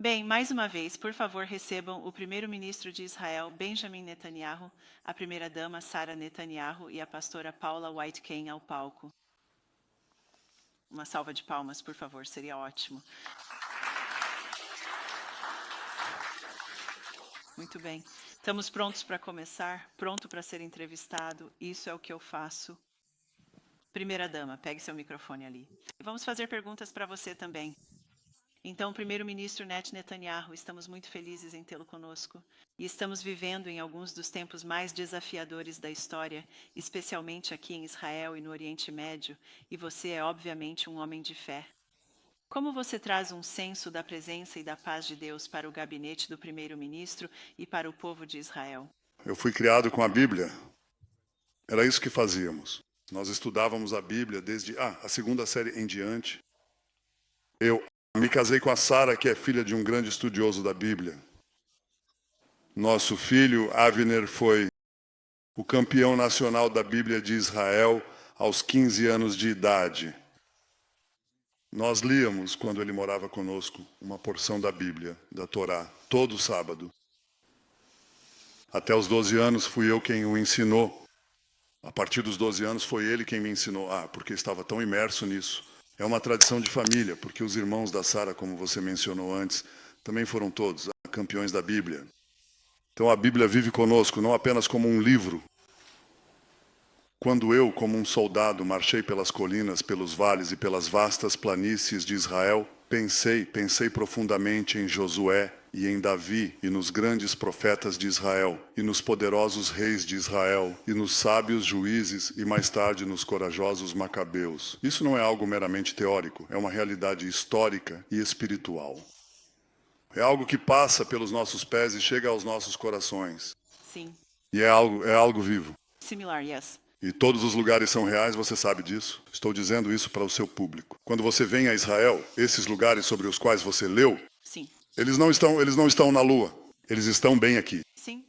Bem, mais uma vez, por favor, recebam o primeiro-ministro de Israel, Benjamin Netanyahu, a primeira-dama, Sara Netanyahu, e a pastora Paula White Cain ao palco. Uma salva de palmas, por favor, seria ótimo. Muito bem. Estamos prontos para começar? Pronto para ser entrevistado? Isso é o que eu faço. Primeira-dama, pegue seu microfone ali. Vamos fazer perguntas para você também. Então, primeiro-ministro Netanyahu, estamos muito felizes em tê-lo conosco e estamos vivendo em alguns dos tempos mais desafiadores da história, especialmente aqui em Israel e no Oriente Médio, e você é obviamente um homem de fé. Como você traz um senso da presença e da paz de Deus para o gabinete do primeiro-ministro e para o povo de Israel? Eu fui criado com a Bíblia. Era isso que fazíamos. Nós estudávamos a Bíblia desde a segunda série em diante. Eu me casei com a Sara, que é filha de um grande estudioso da Bíblia. Nosso filho, Avner, foi o campeão nacional da Bíblia de Israel aos 15 anos de idade. Nós líamos, quando ele morava conosco, uma porção da Bíblia, da Torá, todo sábado. Até os 12 anos fui eu quem o ensinou. A partir dos 12 anos foi ele quem me ensinou. Porque estava tão imerso nisso. É uma tradição de família, porque os irmãos da Sara, como você mencionou antes, também foram todos campeões da Bíblia. Então a Bíblia vive conosco, não apenas como um livro. Quando eu, como um soldado, marchei pelas colinas, pelos vales e pelas vastas planícies de Israel, pensei profundamente em Josué e em Davi e nos grandes profetas de Israel e nos poderosos reis de Israel e nos sábios juízes e mais tarde nos corajosos macabeus. Isso não é algo meramente teórico, é uma realidade histórica e espiritual. É algo que passa pelos nossos pés e chega aos nossos corações. Sim. E é algo vivo. Similar, yes. E todos os lugares são reais, você sabe disso. Estou dizendo isso para o seu público. Quando você vem a Israel, esses lugares sobre os quais você leu, sim, eles não estão na Lua. Eles estão bem aqui. sim,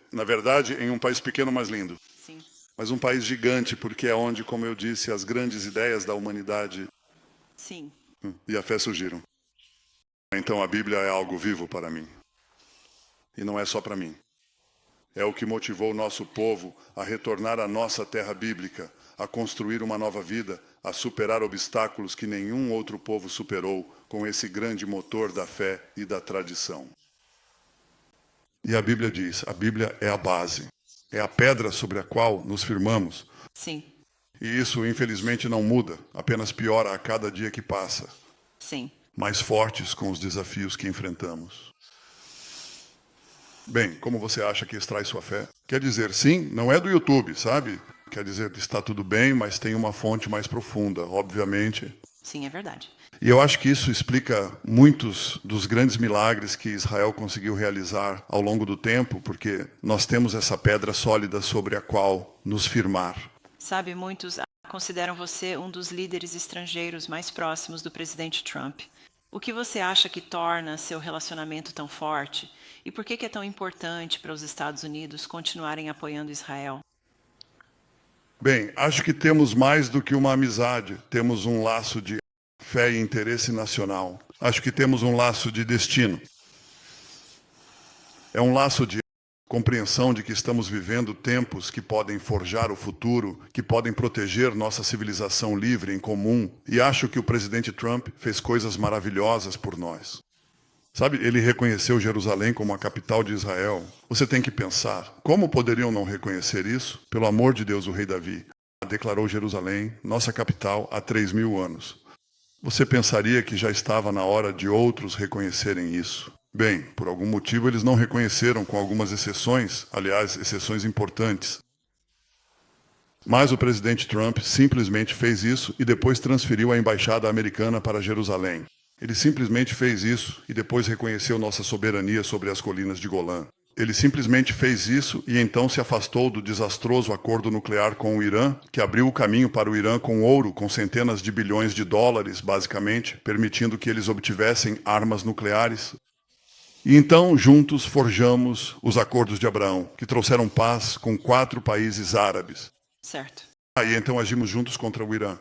Na verdade, em um país pequeno, mas lindo. sim, Mas um país gigante, porque é onde, como eu disse, as grandes ideias da humanidade sim. e a fé surgiram. Então a Bíblia é algo vivo para mim. E não é só para mim. É o que motivou o nosso povo a retornar à nossa terra bíblica, a construir uma nova vida, a superar obstáculos que nenhum outro povo superou com esse grande motor da fé e da tradição. E a Bíblia diz, a Bíblia é a base, é a pedra sobre a qual nos firmamos. Sim. E isso, infelizmente, não muda, apenas piora a cada dia que passa. Sim. Mais fortes com os desafios que enfrentamos. Bem, como você acha que extrai sua fé? Quer dizer, sim, não é do YouTube, sabe? Quer dizer, está tudo bem, mas tem uma fonte mais profunda, obviamente. Sim, é verdade. E eu acho que isso explica muitos dos grandes milagres que Israel conseguiu realizar ao longo do tempo, porque nós temos essa pedra sólida sobre a qual nos firmar. Sabe, muitos consideram você um dos líderes estrangeiros mais próximos do presidente Trump. O que você acha que torna seu relacionamento tão forte? E por que é tão importante para os Estados Unidos continuarem apoiando Israel? Bem, acho que temos mais do que uma amizade. Temos um laço de fé e interesse nacional. Acho que temos um laço de destino. É um laço de compreensão de que estamos vivendo tempos que podem forjar o futuro, que podem proteger nossa civilização livre em comum. E acho que o presidente Trump fez coisas maravilhosas por nós. Sabe, ele reconheceu Jerusalém como a capital de Israel. Você tem que pensar, como poderiam não reconhecer isso? Pelo amor de Deus, o rei Davi declarou Jerusalém, nossa capital, há 3.000 anos. Você pensaria que já estava na hora de outros reconhecerem isso. Bem, por algum motivo eles não reconheceram, com algumas exceções, aliás, exceções importantes. Mas o presidente Trump simplesmente fez isso e depois transferiu a embaixada americana para Jerusalém. Ele simplesmente fez isso e depois reconheceu nossa soberania sobre as colinas de Golã. Ele simplesmente fez isso e então se afastou do desastroso acordo nuclear com o Irã, que abriu o caminho para o Irã com ouro, com centenas de bilhões de dólares, basicamente, permitindo que eles obtivessem armas nucleares. E então, juntos, forjamos os acordos de Abraão, que trouxeram paz com 4 países árabes. Certo. E então agimos juntos contra o Irã.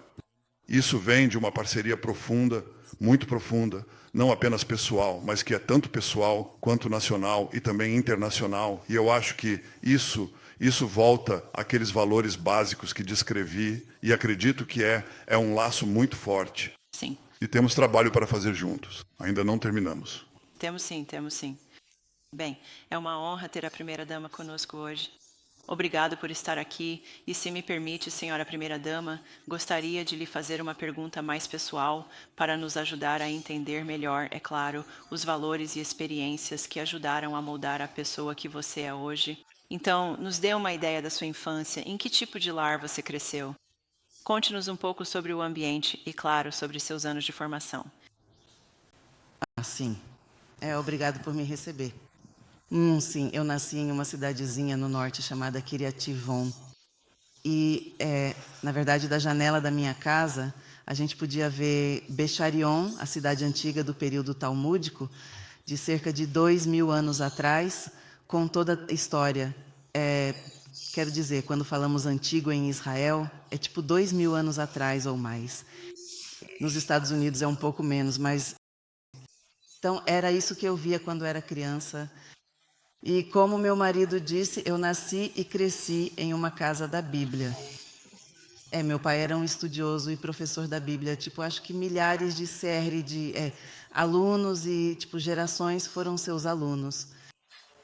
Isso vem de uma parceria profunda muito profunda, não apenas pessoal, mas que é tanto pessoal quanto nacional e também internacional. E eu acho que isso volta àqueles valores básicos que descrevi e acredito que é um laço muito forte. Sim, E temos trabalho para fazer juntos. Ainda não terminamos. temos sim, temos sim. Bem, é uma honra ter a primeira-dama conosco hoje. Obrigado por estar aqui e, se me permite, senhora primeira-dama, gostaria de lhe fazer uma pergunta mais pessoal para nos ajudar a entender melhor, é claro, os valores e experiências que ajudaram a moldar a pessoa que você é hoje. Então, nos dê uma ideia da sua infância, em que tipo de lar você cresceu? Conte-nos um pouco sobre o ambiente e, claro, sobre seus anos de formação. Sim. Obrigado por me receber. Sim, eu nasci em uma cidadezinha no norte chamada Kiryat-Ivon. E, na verdade, da janela da minha casa, a gente podia ver Becharion, a cidade antiga do período talmúdico, de cerca de 2000 anos atrás, com toda a história. Quero dizer, quando falamos antigo em Israel, é tipo 2000 anos atrás ou mais. Nos Estados Unidos é um pouco menos, mas... Então, era isso que eu via quando era criança. E como meu marido disse, eu nasci e cresci em uma casa da Bíblia. Meu pai era um estudioso e professor da Bíblia. Tipo, acho que milhares de série de alunos e tipo gerações foram seus alunos.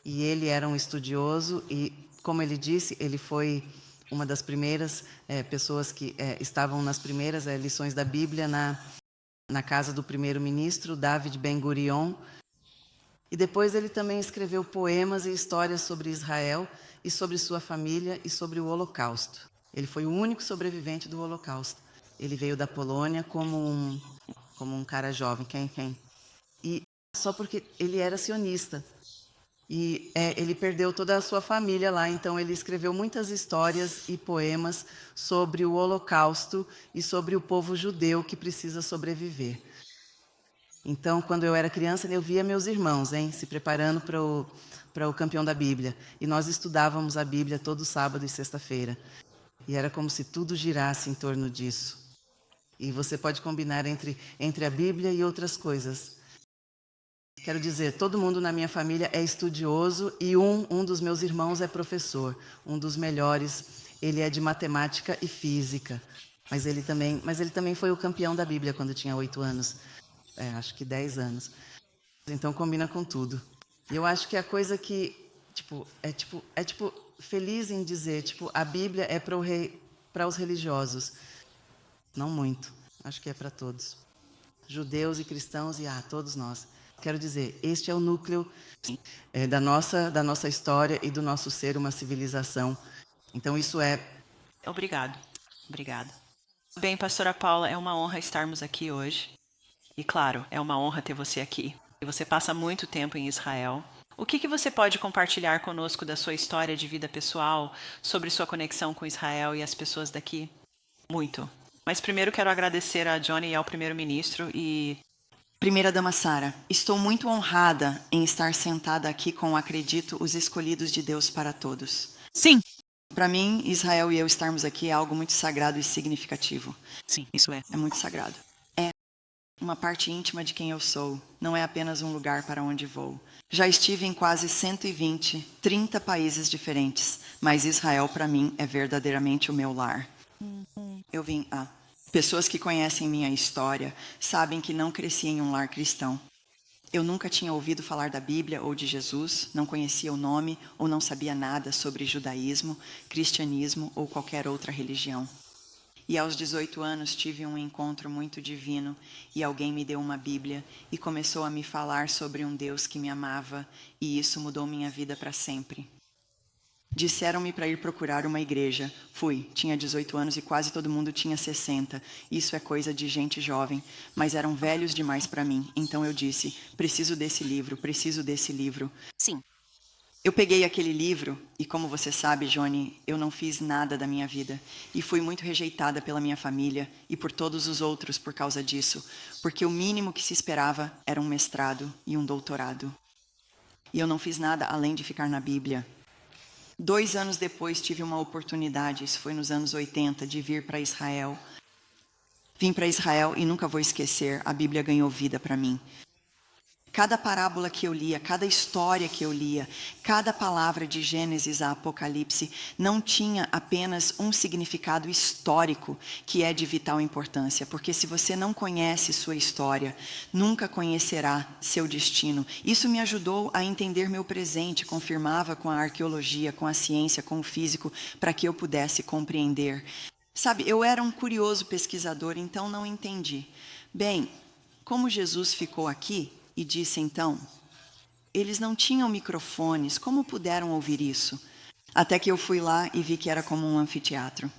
E ele era um estudioso e, como ele disse, ele foi uma das primeiras pessoas que estavam nas primeiras lições da Bíblia na casa do primeiro-ministro David Ben-Gurion. E depois ele também escreveu poemas e histórias sobre Israel e sobre sua família e sobre o Holocausto. Ele foi o único sobrevivente do Holocausto. Ele veio da Polônia como um cara jovem, e só porque ele era sionista. E ele perdeu toda a sua família lá, então ele escreveu muitas histórias e poemas sobre o Holocausto e sobre o povo judeu que precisa sobreviver. Então, quando eu era criança, eu via meus irmãos se preparando para o campeão da Bíblia. E nós estudávamos a Bíblia todo sábado e sexta-feira. E era como se tudo girasse em torno disso. E você pode combinar entre a Bíblia e outras coisas. Quero dizer, todo mundo na minha família é estudioso e um dos meus irmãos é professor, um dos melhores. Ele é de matemática e física. Mas ele também foi o campeão da Bíblia quando tinha 8 anos. Acho que 10 anos. Então combina com tudo. E eu acho que a coisa que é feliz em dizer, a Bíblia é para os religiosos. Não muito. Acho que é para todos. Judeus e cristãos e todos nós. Quero dizer, este é o núcleo da nossa história e do nosso ser uma civilização. Então isso é... Obrigado. Obrigada. Bem, pastora Paula, é uma honra estarmos aqui hoje. E claro, é uma honra ter você aqui. E você passa muito tempo em Israel. O que você pode compartilhar conosco da sua história de vida pessoal, sobre sua conexão com Israel e as pessoas daqui? Muito. Mas primeiro quero agradecer a Johnny e ao primeiro-ministro e... Primeira-dama Sara, estou muito honrada em estar sentada aqui com, acredito, os escolhidos de Deus para todos. Sim! Para mim, Israel e eu estarmos aqui é algo muito sagrado e significativo. Sim, isso é. É muito sagrado. É uma parte íntima de quem eu sou. Não é apenas um lugar para onde vou. Já estive em quase 120, 30 países diferentes, mas Israel para mim é verdadeiramente o meu lar. Eu vim Pessoas que conhecem minha história sabem que não cresci em um lar cristão. Eu nunca tinha ouvido falar da Bíblia ou de Jesus, não conhecia o nome ou não sabia nada sobre judaísmo, cristianismo ou qualquer outra religião. E aos 18 anos tive um encontro muito divino e alguém me deu uma Bíblia e começou a me falar sobre um Deus que me amava e isso mudou minha vida para sempre. Disseram-me para ir procurar uma igreja. Fui, tinha 18 anos e quase todo mundo tinha 60. Isso é coisa de gente jovem, mas eram velhos demais para mim. Então eu disse, preciso desse livro, preciso desse livro. Sim. Eu peguei aquele livro e, como você sabe, Johnny, eu não fiz nada da minha vida. E fui muito rejeitada pela minha família e por todos os outros por causa disso. Porque o mínimo que se esperava era um mestrado e um doutorado. E eu não fiz nada além de ficar na Bíblia. 2 anos depois tive uma oportunidade, isso foi nos anos 80, de vir para Israel. Vim para Israel e nunca vou esquecer, a Bíblia ganhou vida para mim. Cada parábola que eu lia, cada história que eu lia, cada palavra de Gênesis a Apocalipse não tinha apenas um significado histórico que é de vital importância, porque se você não conhece sua história, nunca conhecerá seu destino. Isso me ajudou a entender meu presente, confirmava com a arqueologia, com a ciência, com o físico, para que eu pudesse compreender. Sabe, eu era um curioso pesquisador, então não entendi. Bem, como Jesus ficou aqui, e disse então, eles não tinham microfones, como puderam ouvir isso? Até que eu fui lá e vi que era como um anfiteatro.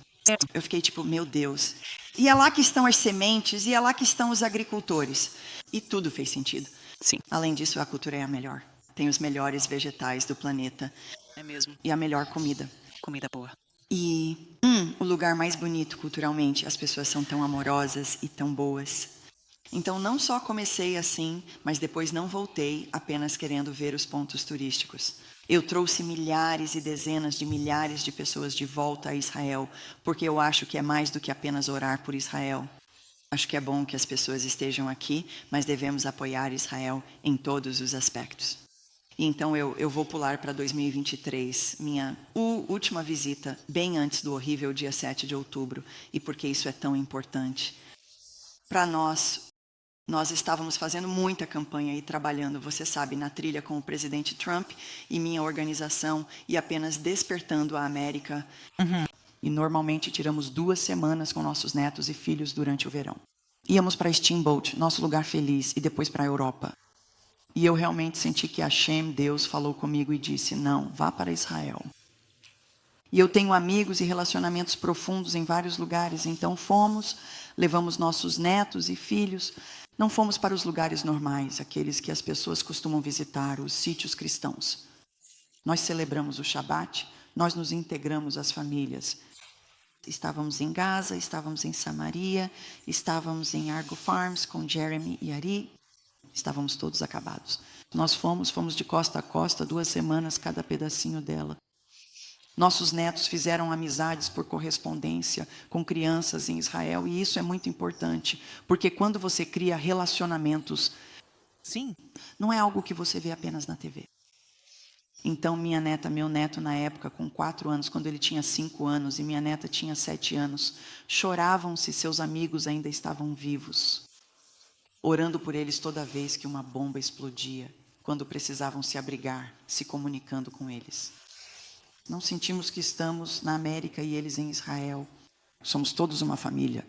Eu fiquei tipo, meu Deus. E é lá que estão as sementes, e é lá que estão os agricultores. E tudo fez sentido. Sim. Além disso, a cultura é a melhor. Tem os melhores vegetais do planeta. É mesmo. E a melhor comida. Comida boa. E o lugar mais bonito culturalmente. As pessoas são tão amorosas e tão boas. Então, não só comecei assim, mas depois não voltei apenas querendo ver os pontos turísticos. Eu trouxe milhares e dezenas de milhares de pessoas de volta a Israel, porque eu acho que é mais do que apenas orar por Israel. Acho que é bom que as pessoas estejam aqui, mas devemos apoiar Israel em todos os aspectos. E então, eu vou pular para 2023, minha última visita, bem antes do horrível dia 7 de outubro. E por que isso é tão importante? Para nós estávamos fazendo muita campanha e trabalhando, você sabe, na trilha com o presidente Trump e minha organização e apenas despertando a América. E normalmente tiramos 2 semanas com nossos netos e filhos durante o verão. Íamos para Steamboat, nosso lugar feliz, e depois para a Europa. E eu realmente senti que Hashem, Deus, falou comigo e disse, não, vá para Israel. E eu tenho amigos e relacionamentos profundos em vários lugares, então fomos, levamos nossos netos e filhos. Não fomos para os lugares normais, aqueles que as pessoas costumam visitar, os sítios cristãos. Nós celebramos o Shabat, nós nos integramos às famílias. Estávamos em Gaza, estávamos em Samaria, estávamos em Argo Farms com Jeremy e Ari. Estávamos todos acabados. Nós fomos de costa a costa, 2 semanas cada pedacinho dela. Nossos netos fizeram amizades por correspondência com crianças em Israel, e isso é muito importante, porque quando você cria relacionamentos, Sim. não é algo que você vê apenas na TV. Então, minha neta, meu neto na época, com 4 anos, quando ele tinha 5 anos, e minha neta tinha 7 anos, choravam se seus amigos ainda estavam vivos, orando por eles toda vez que uma bomba explodia, quando precisavam se abrigar, se comunicando com eles. Não sentimos que estamos na América e eles em Israel. Somos todos uma família.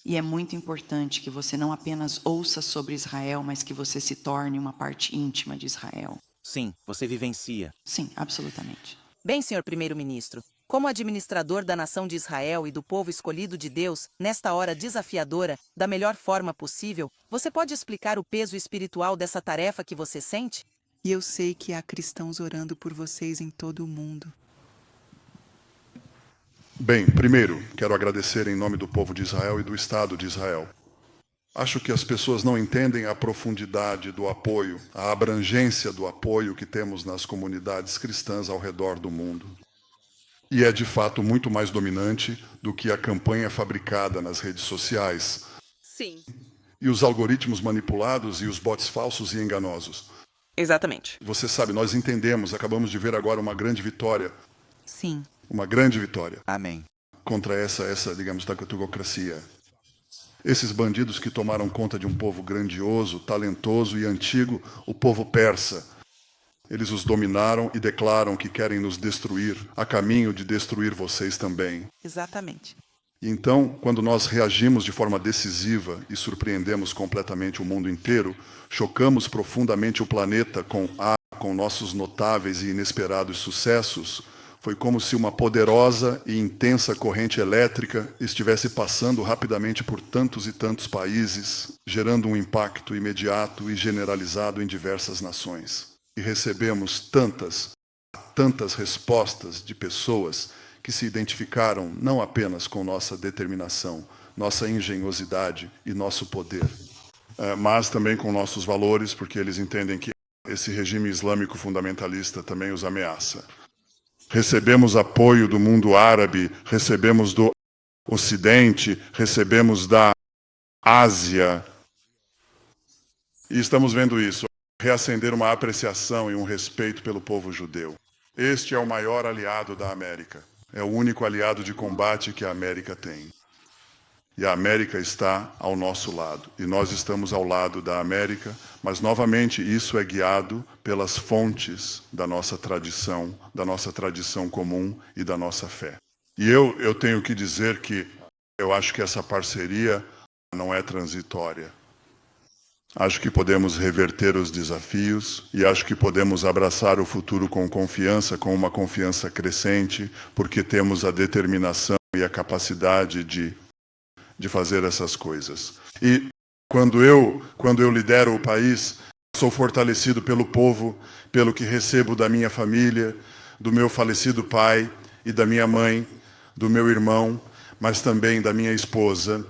E é muito importante que você não apenas ouça sobre Israel, mas que você se torne uma parte íntima de Israel. Sim, você vivencia. Sim, absolutamente. Bem, senhor primeiro-ministro, como administrador da nação de Israel e do povo escolhido de Deus, nesta hora desafiadora, da melhor forma possível, você pode explicar o peso espiritual dessa tarefa que você sente? E eu sei que há cristãos orando por vocês em todo o mundo. Bem, primeiro, quero agradecer em nome do povo de Israel e do Estado de Israel. Acho que as pessoas não entendem a profundidade do apoio, a abrangência do apoio que temos nas comunidades cristãs ao redor do mundo. E é, de fato, muito mais dominante do que a campanha fabricada nas redes sociais. Sim. E os algoritmos manipulados e os bots falsos e enganosos. Exatamente. Você sabe, nós entendemos, acabamos de ver agora uma grande vitória. Sim. Uma grande vitória. Amém. Contra essa, digamos, tactocracia. Esses bandidos que tomaram conta de um povo grandioso, talentoso e antigo, o povo persa. Eles os dominaram e declaram que querem nos destruir, a caminho de destruir vocês também. Exatamente. E então, quando nós reagimos de forma decisiva e surpreendemos completamente o mundo inteiro, chocamos profundamente o planeta com nossos notáveis e inesperados sucessos, foi como se uma poderosa e intensa corrente elétrica estivesse passando rapidamente por tantos e tantos países, gerando um impacto imediato e generalizado em diversas nações. E recebemos tantas respostas de pessoas que se identificaram não apenas com nossa determinação, nossa engenhosidade e nosso poder, mas também com nossos valores, porque eles entendem que esse regime islâmico fundamentalista também os ameaça. Recebemos apoio do mundo árabe, recebemos do Ocidente, recebemos da Ásia. E estamos vendo isso, reacender uma apreciação e um respeito pelo povo judeu. Este é o maior aliado da América. É o único aliado de combate que a América tem. E a América está ao nosso lado. E nós estamos ao lado da América, mas, novamente, isso é guiado pelas fontes da nossa tradição comum e da nossa fé. E eu tenho que dizer que eu acho que essa parceria não é transitória. Acho que podemos reverter os desafios e acho que podemos abraçar o futuro com confiança, com uma confiança crescente, porque temos a determinação e a capacidade de fazer essas coisas. E quando eu lidero o país, sou fortalecido pelo povo, pelo que recebo da minha família, do meu falecido pai e da minha mãe, do meu irmão, mas também da minha esposa.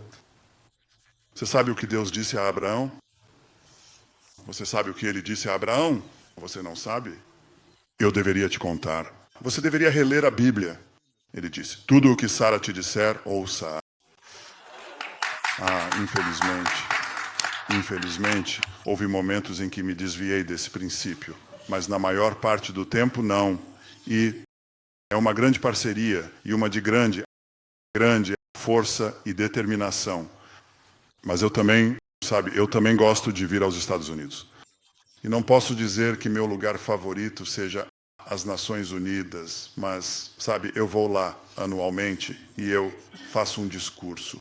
Você sabe o que Deus disse a Abraão? Você sabe o que ele disse a Abraão? Você não sabe? Eu deveria te contar. Você deveria reler a Bíblia. Ele disse, tudo o que Sara te disser, ouça. Infelizmente, houve momentos em que me desviei desse princípio, mas na maior parte do tempo, não. E é uma grande parceria e uma de grande força e determinação. Mas eu também gosto de vir aos Estados Unidos. E não posso dizer que meu lugar favorito seja as Nações Unidas, mas, eu vou lá anualmente e eu faço um discurso.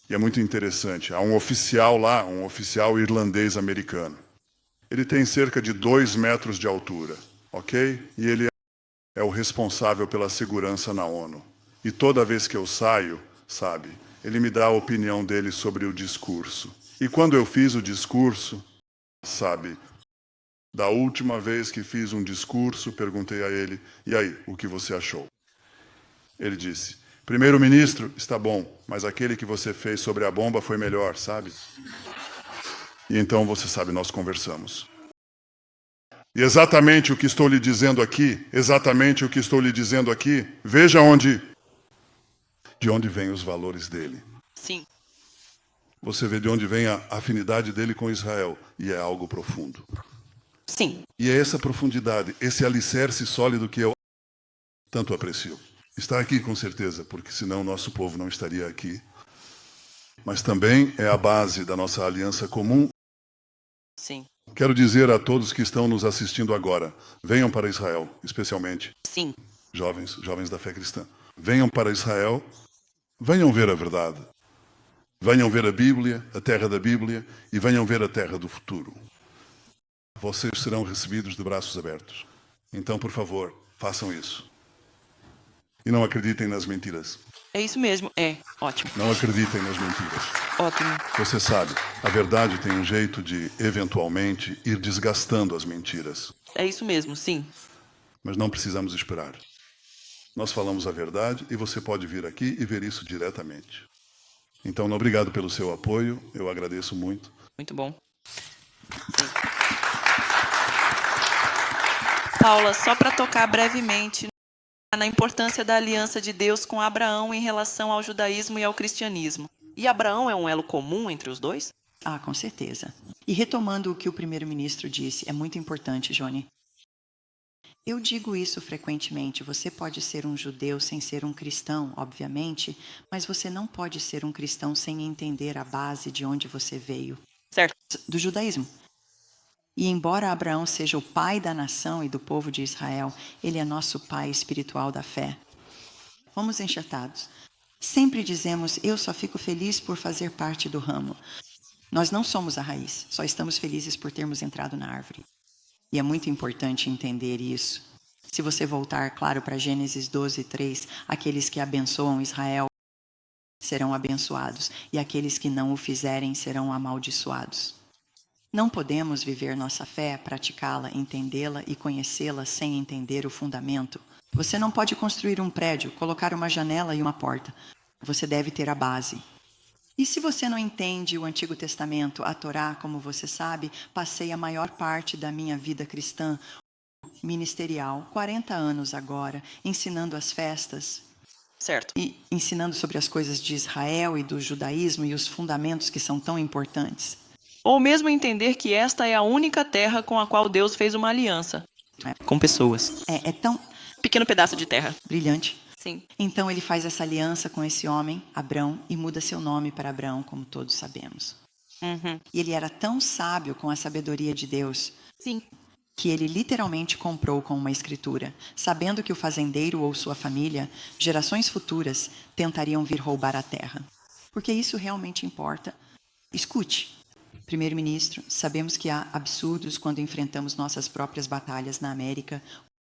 E é muito interessante. Há um oficial lá, um oficial irlandês-americano. Ele tem cerca de 2 metros de altura, ok? E ele é o responsável pela segurança na ONU. E toda vez que eu saio, ele me dá a opinião dele sobre o discurso. E quando eu fiz o discurso, da última vez que fiz um discurso, perguntei a ele, e aí, o que você achou? Ele disse, primeiro-ministro, está bom, mas aquele que você fez sobre a bomba foi melhor, E então, nós conversamos. E exatamente o que estou lhe dizendo aqui, veja de onde vêm os valores dele. Sim. Você vê de onde vem a afinidade dele com Israel, e é algo profundo. Sim. E é essa profundidade, esse alicerce sólido que eu tanto aprecio. Está aqui com certeza, porque senão o nosso povo não estaria aqui. Mas também é a base da nossa aliança comum. Sim. Quero dizer a todos que estão nos assistindo agora, venham para Israel, especialmente. Sim. Jovens da fé cristã. Venham para Israel, venham ver a verdade. Venham ver a Bíblia, a terra da Bíblia, e venham ver a terra do futuro. Vocês serão recebidos de braços abertos. Então, por favor, façam isso. E não acreditem nas mentiras. É isso mesmo. É. Ótimo. Não acreditem nas mentiras. Ótimo. Você sabe, a verdade tem um jeito de, eventualmente, ir desgastando as mentiras. É isso mesmo, sim. Mas não precisamos esperar. Nós falamos a verdade e você pode vir aqui e ver isso diretamente. Então, obrigado pelo seu apoio. Eu agradeço muito. Muito bom. Sim. Paula, só para tocar brevemente na importância da aliança de Deus com Abraão em relação ao judaísmo e ao cristianismo. E Abraão é um elo comum entre os dois? Ah, com certeza. E retomando o que o primeiro-ministro disse, é muito importante, Johnny. Eu digo isso frequentemente. Você pode ser um judeu sem ser um cristão, obviamente, mas você não pode ser um cristão sem entender a base de onde você veio. Certo. Do judaísmo. E embora Abraão seja o pai da nação e do povo de Israel, ele é nosso pai espiritual da fé. Fomos enxertados. Sempre dizemos, eu só fico feliz por fazer parte do ramo. Nós não somos a raiz, só estamos felizes por termos entrado na árvore. E é muito importante entender isso. Se você voltar, claro, para Gênesis 12:3, aqueles que abençoam Israel serão abençoados, e aqueles que não o fizerem serão amaldiçoados. Não podemos viver nossa fé, praticá-la, entendê-la e conhecê-la sem entender o fundamento. Você não pode construir um prédio, colocar uma janela e uma porta. Você deve ter a base. E se você não entende o Antigo Testamento, a Torá, como você sabe, passei a maior parte da minha vida cristã, ministerial, 40 anos agora, ensinando as festas. Certo. e ensinando sobre as coisas de Israel e do judaísmo e os fundamentos que são tão importantes. Ou mesmo entender que esta é a única terra com a qual Deus fez uma aliança. Com pessoas. É tão Pequeno pedaço de terra. brilhante. Sim. Então ele faz essa aliança com esse homem, Abrão, e muda seu nome para Abrão, como todos sabemos. E ele era tão sábio com a sabedoria de Deus Sim. que ele literalmente comprou com uma escritura, sabendo que o fazendeiro ou sua família, gerações futuras, tentariam vir roubar a terra. Porque isso realmente importa. Escute, primeiro-ministro, sabemos que há absurdos quando enfrentamos nossas próprias batalhas na América,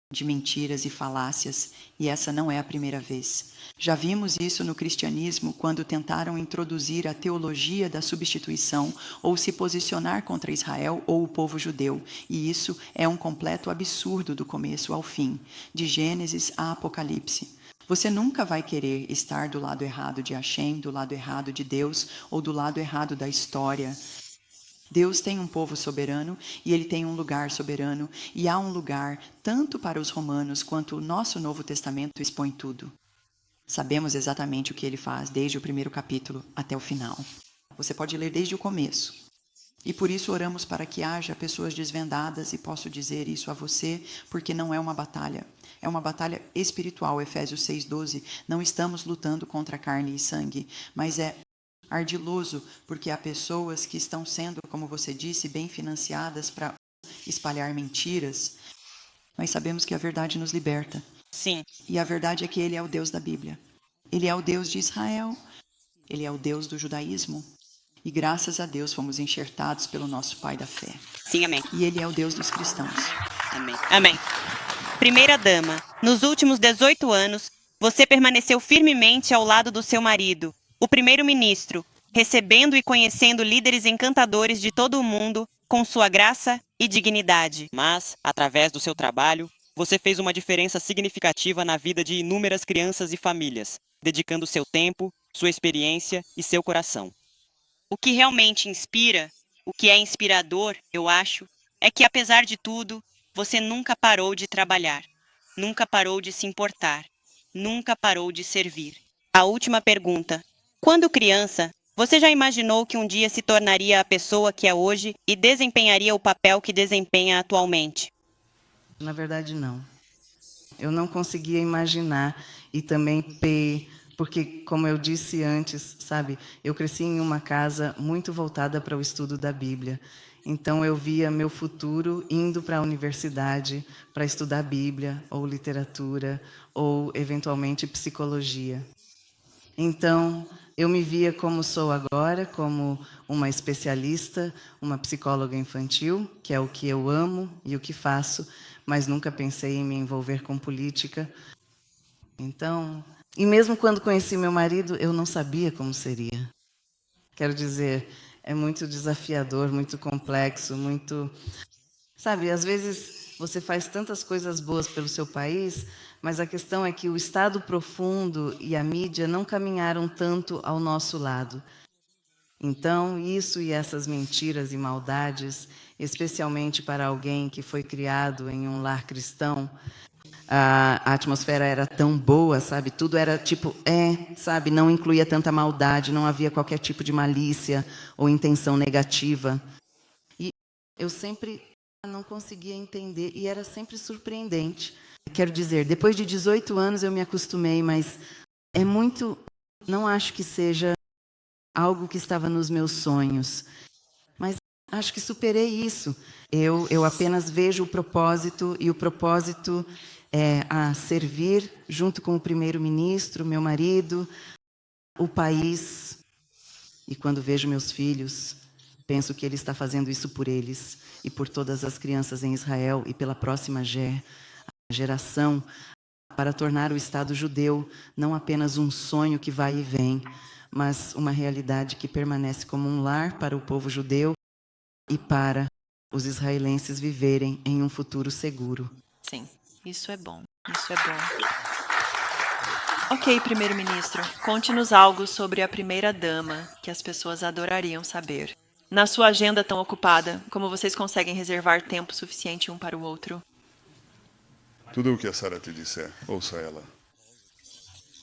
de mentiras e falácias, e essa não é a primeira vez. Já vimos isso no cristianismo quando tentaram introduzir a teologia da substituição ou se posicionar contra Israel ou o povo judeu, e isso é um completo absurdo do começo ao fim, de Gênesis a Apocalipse. Você nunca vai querer estar do lado errado de Hashem, do lado errado de Deus ou do lado errado da história. Deus tem um povo soberano e ele tem um lugar soberano, e há um lugar tanto para os romanos quanto o nosso Novo Testamento expõe tudo. Sabemos exatamente o que ele faz desde o primeiro capítulo até o final. Você pode ler desde o começo. E por isso oramos para que haja pessoas desvendadas, e posso dizer isso a você porque não é uma batalha. É uma batalha espiritual, Efésios 6:12. Não estamos lutando contra carne e sangue, mas é ardiloso, porque há pessoas que estão sendo, como você disse, bem financiadas para espalhar mentiras, mas sabemos que a verdade nos liberta. Sim. E a verdade é que ele é o Deus da Bíblia. Ele é o Deus de Israel. Ele é o Deus do judaísmo. E graças a Deus fomos enxertados pelo nosso Pai da fé. Sim, amém. E ele é o Deus dos cristãos. Amém. Amém. Primeira dama, nos últimos 18 anos, você permaneceu firmemente ao lado do seu marido, o primeiro-ministro, recebendo e conhecendo líderes encantadores de todo o mundo com sua graça e dignidade. Mas, através do seu trabalho, você fez uma diferença significativa na vida de inúmeras crianças e famílias, dedicando seu tempo, sua experiência e seu coração. O que realmente inspira, o que é inspirador, eu acho, é que apesar de tudo, você nunca parou de trabalhar, nunca parou de se importar, nunca parou de servir. A última pergunta. Quando criança, você já imaginou que um dia se tornaria a pessoa que é hoje e desempenharia o papel que desempenha atualmente? Na verdade, não. Eu não conseguia imaginar e também porque, como eu disse antes, sabe, eu cresci em uma casa muito voltada para o estudo da Bíblia. Então, eu via meu futuro indo para a universidade para estudar Bíblia, ou literatura, ou, eventualmente, psicologia. Então, eu me via como sou agora, como uma especialista, uma psicóloga infantil, que é o que eu amo e o que faço, mas nunca pensei em me envolver com política. Então, e mesmo quando conheci meu marido, eu não sabia como seria. Quero dizer, é muito desafiador, muito complexo, muito... Sabe, às vezes você faz tantas coisas boas pelo seu país, mas a questão é que o Estado profundo e a mídia não caminharam tanto ao nosso lado. Então, isso e essas mentiras e maldades, especialmente para alguém que foi criado em um lar cristão, a atmosfera era tão boa, sabe? Tudo era tipo, sabe? Não incluía tanta maldade, não havia qualquer tipo de malícia ou intenção negativa. E eu sempre não conseguia entender e era sempre surpreendente. Quero dizer, depois de 18 anos eu me acostumei, mas é muito... Não acho que seja algo que estava nos meus sonhos, mas acho que superei isso. Eu apenas vejo o propósito, e o propósito é a servir junto com o primeiro-ministro, meu marido, o país. E quando vejo meus filhos, penso que ele está fazendo isso por eles e por todas as crianças em Israel e pela próxima geração, para tornar o Estado judeu não apenas um sonho que vai e vem, mas uma realidade que permanece como um lar para o povo judeu e para os israelenses viverem em um futuro seguro. Sim, isso é bom. Isso é bom. Ok, primeiro-ministro, conte-nos algo sobre a primeira-dama que as pessoas adorariam saber. Na sua agenda tão ocupada, como vocês conseguem reservar tempo suficiente um para o outro? Tudo o que a Sara te disser, ouça ela.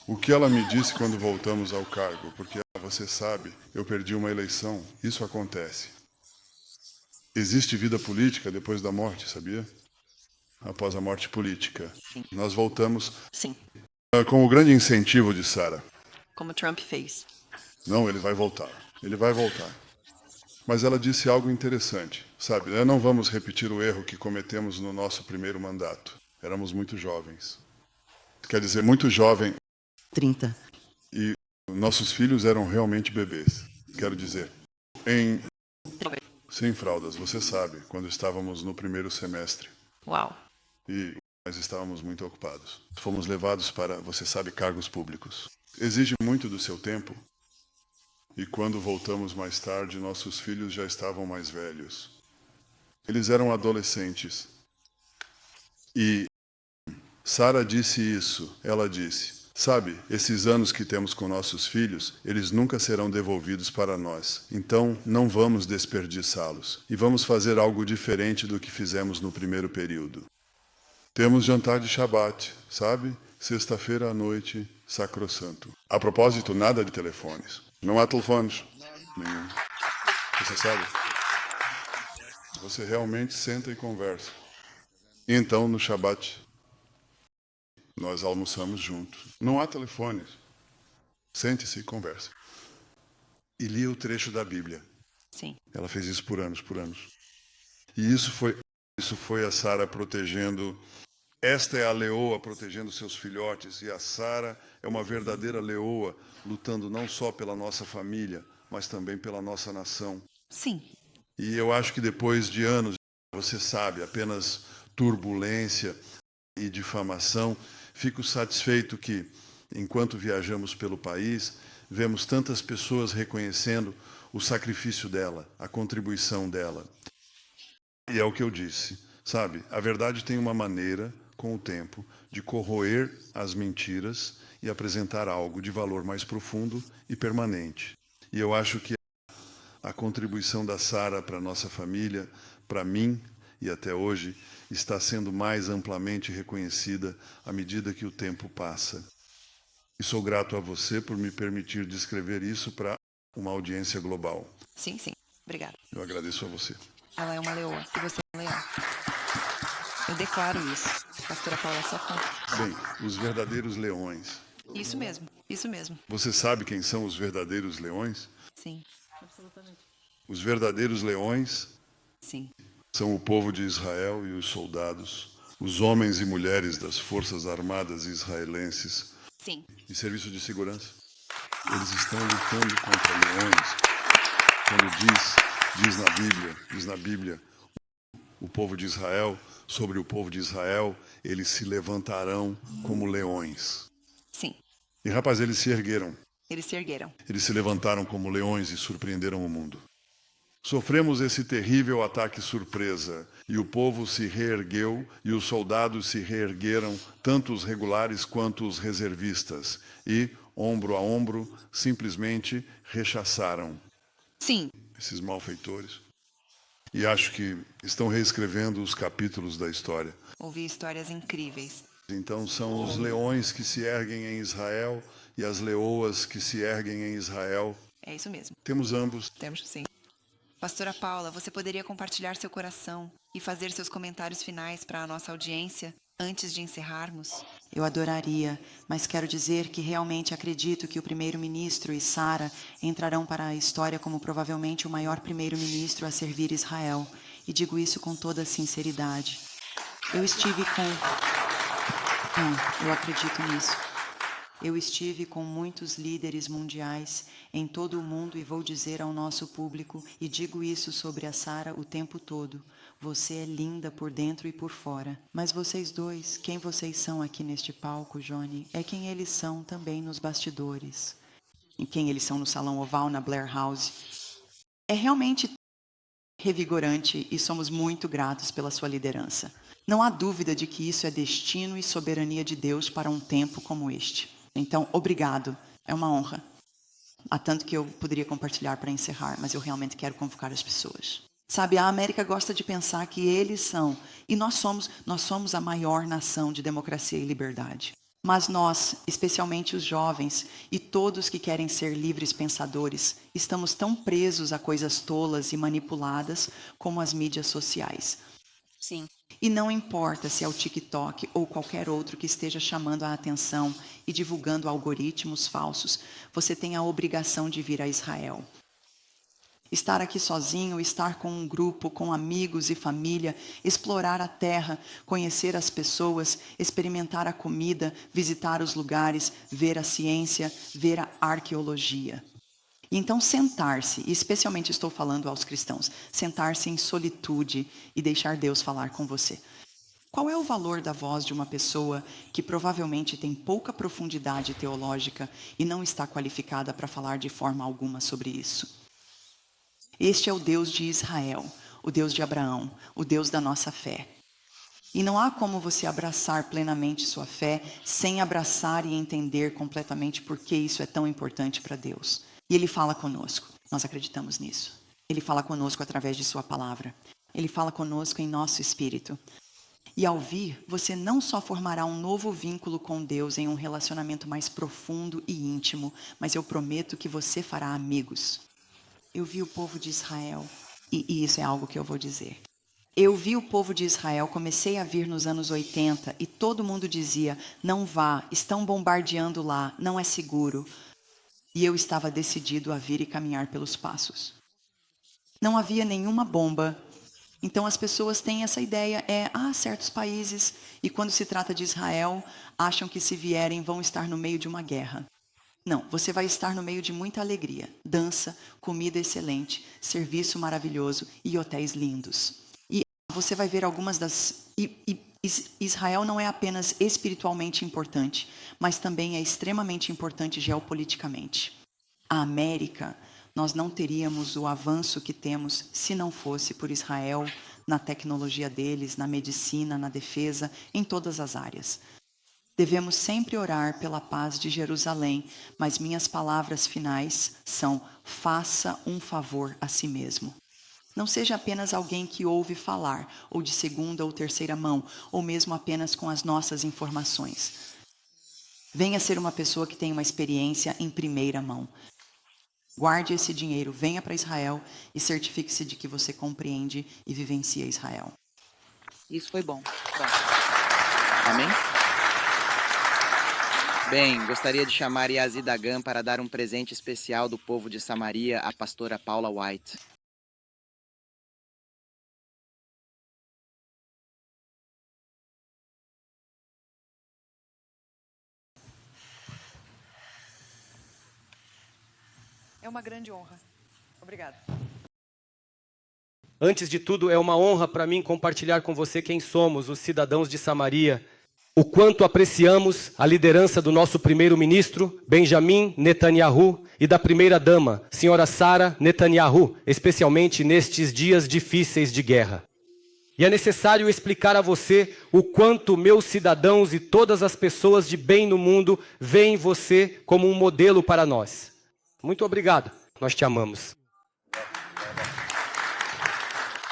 O que ela me disse quando voltamos ao cargo, porque você sabe, eu perdi uma eleição, isso acontece. Existe vida política depois da morte, sabia? Após a morte política. Nós voltamos Sim, com o grande incentivo de Sarah. como Trump fez. Não, ele vai voltar. Ele vai voltar. Mas ela disse algo interessante, sabe? Não vamos repetir o erro que cometemos no nosso primeiro mandato. Éramos muito jovens. Quer dizer, muito jovem. 30. E nossos filhos eram realmente bebês. Quero dizer, sem fraldas, você sabe, quando estávamos no primeiro semestre. Uau. E nós estávamos muito ocupados. Fomos levados para, você sabe, cargos públicos. Exige muito do seu tempo. E quando voltamos mais tarde, nossos filhos já estavam mais velhos. Eles eram adolescentes. E Sarah disse isso. Ela disse, sabe, esses anos que temos com nossos filhos, eles nunca serão devolvidos para nós. Então, não vamos desperdiçá-los. E vamos fazer algo diferente do que fizemos no primeiro período. Temos jantar de Shabat, sabe? Sexta-feira à noite, sacrossanto. A propósito, nada de telefones. Não há telefones. Nenhum. Você sabe? Você realmente senta e conversa. E então, no Shabat, nós almoçamos juntos. Não há telefones. Sente-se e conversa. E lia o trecho da Bíblia. Sim. Ela fez isso por anos, por anos. E isso foi a Sarah protegendo. Esta é a leoa protegendo seus filhotes, e a Sarah é uma verdadeira leoa, lutando não só pela nossa família, mas também pela nossa nação. Sim. E eu acho que depois de anos, você sabe, apenas turbulência e difamação, fico satisfeito que, enquanto viajamos pelo país, vemos tantas pessoas reconhecendo o sacrifício dela, a contribuição dela. E é o que eu disse, sabe? A verdade tem uma maneira, com o tempo, de corroer as mentiras e apresentar algo de valor mais profundo e permanente. E eu acho que a contribuição da Sarah para a nossa família, para mim e até hoje, está sendo mais amplamente reconhecida à medida que o tempo passa. E sou grato a você por me permitir descrever isso para uma audiência global. Sim, sim. Obrigada. Eu agradeço a você. Ela é uma leoa e você é um leão. Eu declaro isso. Pastora Paula, só conta. Bem, os verdadeiros leões. Isso mesmo, isso mesmo. Você sabe quem são os verdadeiros leões? Sim, Os verdadeiros leões sim. são o povo de Israel e os soldados, os homens e mulheres das forças armadas israelenses Sim. e serviço de segurança. Eles estão lutando contra leões. Quando diz na Bíblia, o povo de Israel, sobre o povo de Israel, eles se levantarão como leões. Sim. E, rapaz, eles se ergueram. Eles se ergueram. Eles se levantaram como leões e surpreenderam o mundo. Sofremos esse terrível ataque surpresa, e o povo se reergueu, e os soldados se reergueram, tanto os regulares quanto os reservistas, e, ombro a ombro, simplesmente rechaçaram Sim. esses malfeitores. E acho que estão reescrevendo os capítulos da história. Ouvi histórias incríveis. Então são os leões que se erguem em Israel e as leoas que se erguem em Israel. É isso mesmo. Temos ambos. Temos sim. Pastora Paula, você poderia compartilhar seu coração e fazer seus comentários finais para a nossa audiência antes de encerrarmos? Eu adoraria, mas quero dizer que realmente acredito que o primeiro-ministro e Sarah entrarão para a história como provavelmente o maior primeiro-ministro a servir Israel. E digo isso com toda sinceridade. Eu estive eu acredito nisso. Eu estive com muitos líderes mundiais em todo o mundo e vou dizer ao nosso público, e digo isso sobre a Sarah o tempo todo, você é linda por dentro e por fora. Mas vocês dois, quem vocês são aqui neste palco, Johnny, é quem eles são também nos bastidores. E quem eles são no Salão Oval, na Blair House. É realmente revigorante e somos muito gratos pela sua liderança. Não há dúvida de que isso é destino e soberania de Deus para um tempo como este. Então, obrigado. É uma honra. Há tanto que eu poderia compartilhar para encerrar, mas eu realmente quero convocar as pessoas. Sabe, a América gosta de pensar que eles são, e nós somos a maior nação de democracia e liberdade. Mas nós, especialmente os jovens e todos que querem ser livres pensadores, estamos tão presos a coisas tolas e manipuladas como as mídias sociais. Sim. E não importa se é o TikTok ou qualquer outro que esteja chamando a atenção e divulgando algoritmos falsos, você tem a obrigação de vir a Israel. Estar aqui sozinho, estar com um grupo, com amigos e família, explorar a terra, conhecer as pessoas, experimentar a comida, visitar os lugares, ver a ciência, ver a arqueologia. E então sentar-se, e especialmente estou falando aos cristãos, sentar-se em solitude e deixar Deus falar com você. Qual é o valor da voz de uma pessoa que provavelmente tem pouca profundidade teológica e não está qualificada para falar de forma alguma sobre isso? Este é o Deus de Israel, o Deus de Abraão, o Deus da nossa fé. E não há como você abraçar plenamente sua fé sem abraçar e entender completamente por que isso é tão importante para Deus. E Ele fala conosco, nós acreditamos nisso. Ele fala conosco através de sua palavra. Ele fala conosco em nosso espírito. E ao vir, você não só formará um novo vínculo com Deus em um relacionamento mais profundo e íntimo, mas eu prometo que você fará amigos. Eu vi o povo de Israel, e isso é algo que eu vou dizer. Eu vi o povo de Israel, comecei a vir nos anos 80, e todo mundo dizia, não vá, estão bombardeando lá, não é seguro. E eu estava decidido a vir e caminhar pelos passos. Não havia nenhuma bomba. Então as pessoas têm essa ideia, certos países, e quando se trata de Israel, acham que se vierem vão estar no meio de uma guerra. Não, você vai estar no meio de muita alegria, dança, comida excelente, serviço maravilhoso e hotéis lindos. E você vai ver algumas das... Israel não é apenas espiritualmente importante, mas também é extremamente importante geopoliticamente. A América, nós não teríamos o avanço que temos se não fosse por Israel, na tecnologia deles, na medicina, na defesa, em todas as áreas. Devemos sempre orar pela paz de Jerusalém, mas minhas palavras finais são: faça um favor a si mesmo. Não seja apenas alguém que ouve falar, ou de segunda ou terceira mão, ou mesmo apenas com as nossas informações. Venha ser uma pessoa que tem uma experiência em primeira mão. Guarde esse dinheiro, venha para Israel e certifique-se de que você compreende e vivencia Israel. Isso foi bom. Amém? Bem, gostaria de chamar Yazi Dagan para dar um presente especial do povo de Samaria à pastora Paula White. É uma grande honra. Obrigada. Antes de tudo, é uma honra para mim compartilhar com você quem somos, os cidadãos de Samaria. O quanto apreciamos a liderança do nosso primeiro-ministro, Benjamin Netanyahu, e da primeira-dama, senhora Sara Netanyahu, especialmente nestes dias difíceis de guerra. E é necessário explicar a você o quanto meus cidadãos e todas as pessoas de bem no mundo veem você como um modelo para nós. Muito obrigado, nós te amamos.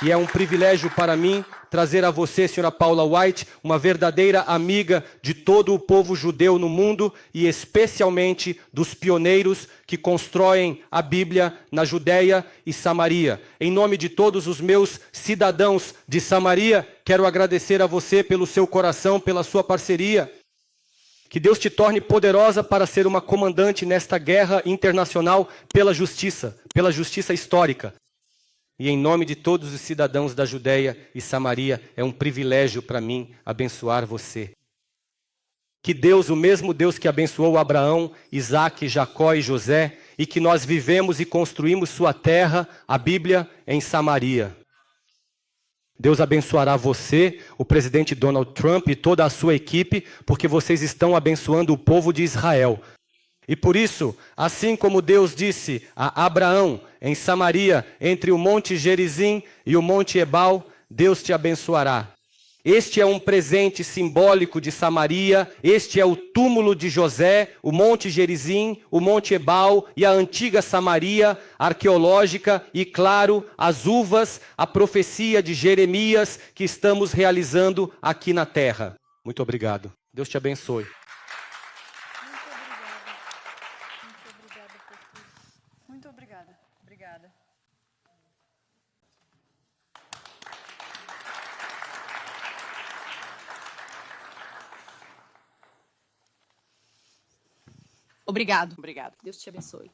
E é um privilégio para mim trazer a você, senhora Paula White, uma verdadeira amiga de todo o povo judeu no mundo e especialmente dos pioneiros que constroem a Bíblia na Judéia e Samaria. Em nome de todos os meus cidadãos de Samaria, quero agradecer a você pelo seu coração, pela sua parceria. Que Deus te torne poderosa para ser uma comandante nesta guerra internacional pela justiça histórica. E em nome de todos os cidadãos da Judéia e Samaria, é um privilégio para mim abençoar você. Que Deus, o mesmo Deus que abençoou Abraão, Isaque, Jacó e José, e que nós vivemos e construímos sua terra, a Bíblia, em Samaria. Deus abençoará você, o presidente Donald Trump e toda a sua equipe, porque vocês estão abençoando o povo de Israel. E por isso, assim como Deus disse a Abraão, em Samaria, entre o Monte Gerizim e o Monte Ebal, Deus te abençoará. Este é um presente simbólico de Samaria, este é o túmulo de José, o Monte Gerizim, o Monte Ebal e a antiga Samaria arqueológica e, claro, as uvas, a profecia de Jeremias que estamos realizando aqui na terra. Muito obrigado. Deus te abençoe. Obrigado. Obrigado. Deus te abençoe.